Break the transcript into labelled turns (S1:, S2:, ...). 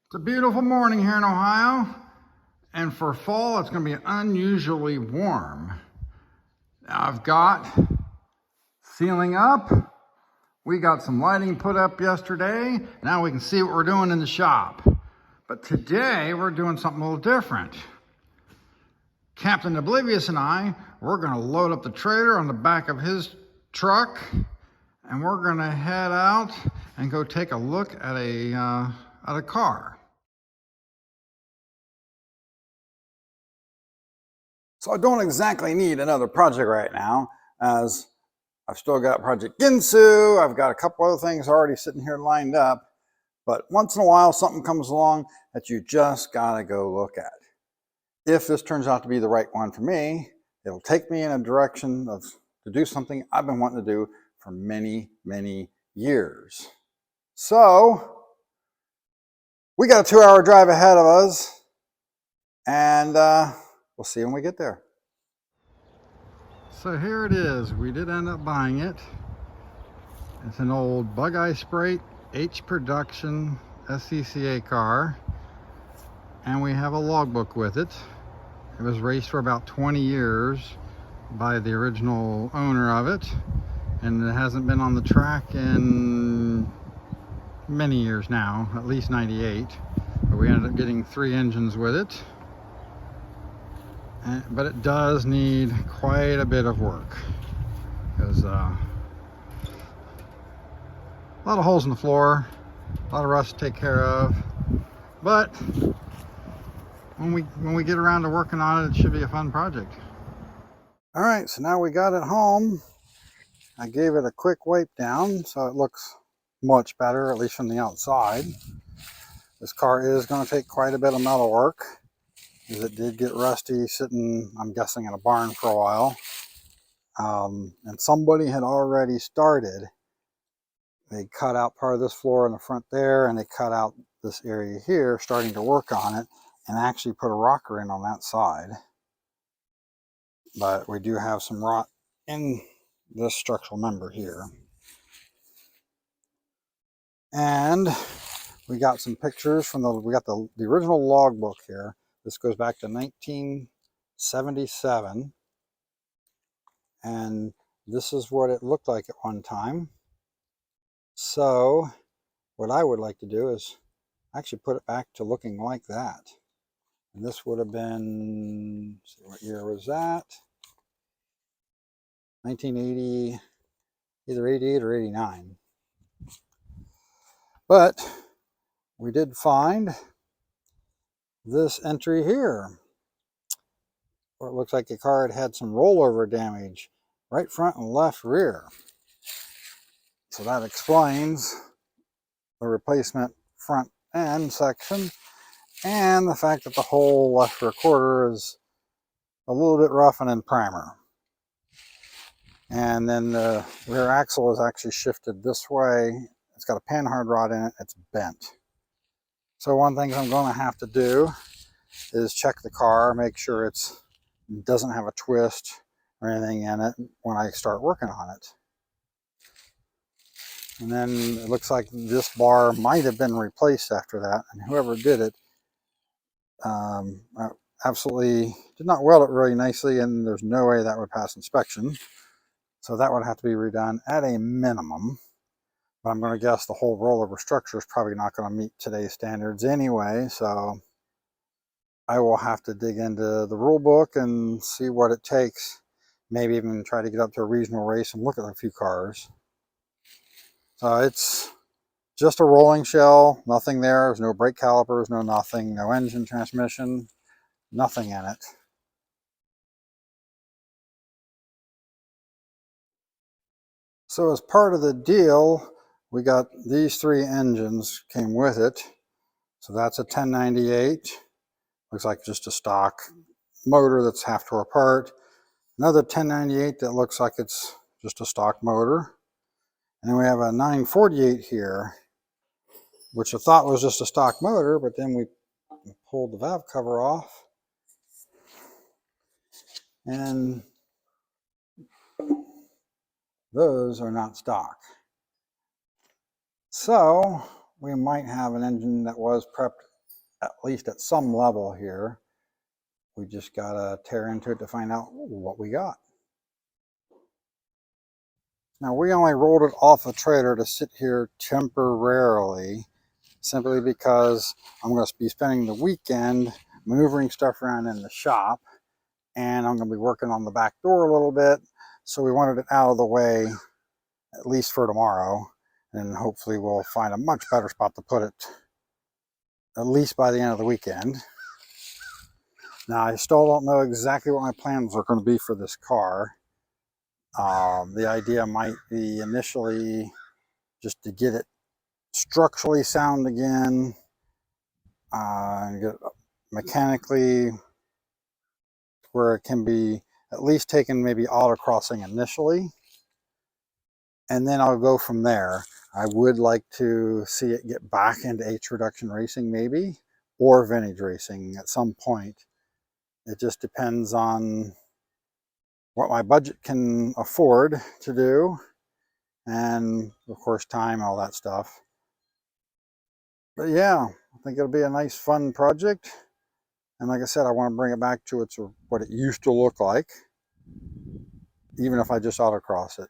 S1: It's a beautiful morning here in Ohio, and for fall it's going to be unusually warm. Now I've got ceiling up. We got some lighting put up yesterday. Now we can see what we're doing in the shop. But today we're doing something a little different. Captain Oblivious and I, we're going to load up the trailer on the back of his truck, and we're going to head out and go take a look at a car. So I don't exactly need another project right now, as I've still got Project Ginsu. I've got a couple other things already sitting here lined up, but once in a while something comes along that you just gotta go look at. If this turns out to be the right one for me, it'll take me in a direction to do something I've been wanting to do for many, many years. So we got a 2-hour drive ahead of us, and we'll see when we get there. So here it is. We did end up buying it. It's an old Bugeye Sprite H production Scca car, and we have a logbook with it. It was raced for about 20 years by the original owner of it, and it hasn't been on the track in many years now, at least 98. But we ended up getting 3 engines with it. But it does need quite a bit of work, because a lot of holes in the floor, a lot of rust to take care of. But when we get around to working on it, it should be a fun project. All right, so now we got it home. I gave it a quick wipe down, so it looks much better, at least from the outside. This car is going to take quite a bit of metal work, because it did get rusty sitting, I'm guessing, in a barn for a while. And somebody had already started. They cut out part of this floor in the front there, and they cut out this area here, starting to work on it, and actually put a rocker in on that side. But we do have some rot in this structural member here. And we got some pictures from we got the original logbook here. This goes back to 1977. And this is what it looked like at one time. So what I would like to do is actually put it back to looking like that. And this would have been, let's see, what year was that? 1980, either 88 or 89. But we did find this entry here, where it looks like the car had some rollover damage, right front and left rear. So that explains the replacement front end section, and the fact that the whole left rear quarter is a little bit rough and in primer. And then the rear axle is actually shifted this way. It's got a panhard rod in it. It's bent. So one thing I'm going to have to do is check the car, make sure it doesn't have a twist or anything in it when I start working on it. And then it looks like this bar might have been replaced after that, and whoever did it absolutely did not weld it really nicely, and there's no way that would pass inspection. So that would have to be redone at a minimum. But I'm going to guess the whole rollover structure is probably not going to meet today's standards anyway, so I will have to dig into the rule book and see what it takes. Maybe even try to get up to a regional race and look at a few cars. So it's just a rolling shell, nothing there. There's no brake calipers, no nothing, no engine, transmission, nothing in it. So as part of the deal, we got these 3 engines came with it. So that's a 1098. Looks like just a stock motor that's half tore apart. Another 1098 that looks like it's just a stock motor. And then we have a 948 here, which I thought was just a stock motor, but then we pulled the valve cover off, and those are not stock. So we might have an engine that was prepped at least at some level here. We just gotta tear into it to find out what we got. Now we only rolled it off a trailer to sit here temporarily, simply because I'm going to be spending the weekend maneuvering stuff around in the shop, and I'm going to be working on the back door a little bit, so we wanted it out of the way, at least for tomorrow, and hopefully we'll find a much better spot to put it, at least by the end of the weekend. Now I still don't know exactly what my plans are going to be for this car. The idea might be initially just to get it structurally sound again, and get it mechanically where it can be at least taken maybe autocrossing initially, and then I'll go from there. I would like to see it get back into H reduction racing maybe, or vintage racing at some point. It just depends on what my budget can afford to do, and of course time, all that stuff. But yeah, I think it'll be a nice fun project. And like I said, I want to bring it back to what it used to look like, even if I just autocross it.